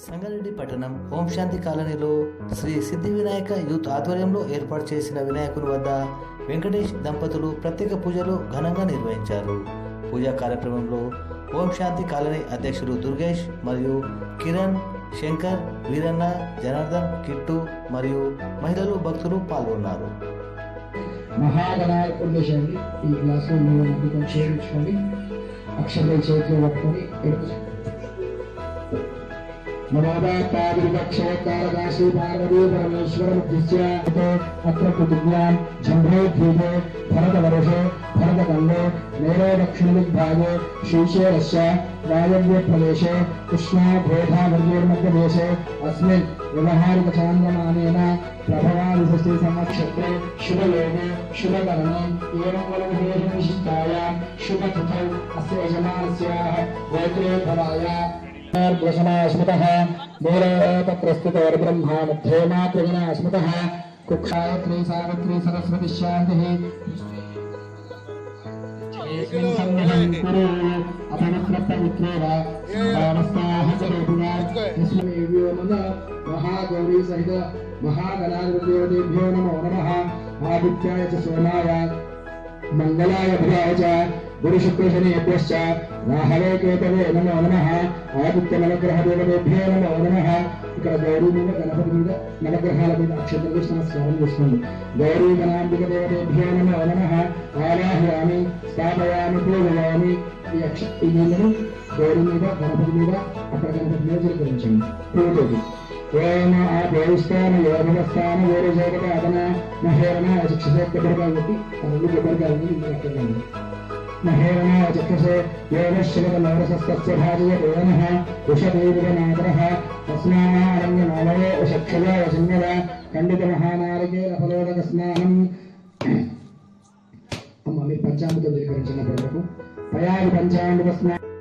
సంగారెడ్డి పట్టణం ఓం శాంతి కాలనీలో శ్రీ సిద్ధి వినాయక యూత్ ఆధ్వర్యంలో ఏర్పాటు చేసిన వినాయకుని వద్ద వెంకటేష్ దంపతులు ప్రత్యేక పూజలు ఘనంగా నిర్వహించారు. పూజా కార్యక్రమంలో ఓం శాంతి కాలనీ అధ్యక్షుడు దుర్గేష్ మరియు కిరణ్, శంకర్, వీరన్న, జనార్దన్, కిట్టు మరియు మహిళలు, భక్తులు పాల్గొన్నారు. మహాగణాలు ఉద్దేశండి ఈ గ్లాసులో మీరు అద్భుతం చేయించుకోండి. అక్షరం చేతిలో పట్టుకొని मनोदात्तादिविवक्षयकारकाशी पार्वती परमेश्वरमुद्दिश्य अत्र पृथिव्यां जम्भे द्वीपे भरतवर्षे भरतखण्डे मेरे दक्षिणदिग्भागे श्रीशैलस्य वायव्यप्रदेशे कृष्णाभोधावर्योर्मध्यदेशे अस्मिन् व्यवहारिकचान्द्रमानेन प्रभवादिषष्टिसंवत्सरे शुभयोगे शुभकरणे एवं वलविशेषविशिष्टायां शुभतिथौ अस्य यजमानस्याः गोत्रे भवाय स्मृतः मूलप्रस्तुतोर्ब्रह्मा मध्ये मातृगणा स्मृतः कुक्षायत्री सावित्री सरस्वती शान्तिः महागौरी सहित महागणाधिपतिभ्यो नमो नमः। आदित्याय च सोमाय मंगलाय भवाय च गुरुशुक्रशनेभ्यश्च राहवे केतवे नमो नमः। आदित्य नवग्रह देवतेभ्यो नमो नमः। ఇక్కడ గౌరీ మీద గణపతి మీద నవగ్రహాల మీద అక్షతలు నమస్కారం చేసుకోండి. గౌరీ గణాంబిక దేవతేభ్యో నమో నమః. ఆవాహయామి, స్థాపయామి, పూజయామి. ఈ నీళ్ళను గౌరీ మీద గణపతి మీద అక్కడ గణపతి మీద జరుపుకోండి. పూజకి ఓం ఆ దేవస్థాన యోగస్థాన వేరే జగదాదన మహేరణ చక్షుషే కొబ్బరికాయ కొట్టి రెండు కొబ్బరికాయలు పెట్టండి. महेरणा चक्षुषे योगश्रवनवरसस्तस्य भाजयतेनः उषदेविरनादरः तस्मारण्यमालये उषक्षया वशन्यव खण्डितमहानारिकेलफलोदकस्नानम् अम्म మీరు పంచామృతం స్వీకరించిన ప్రభుకు పయాది పంచామృత స్నానం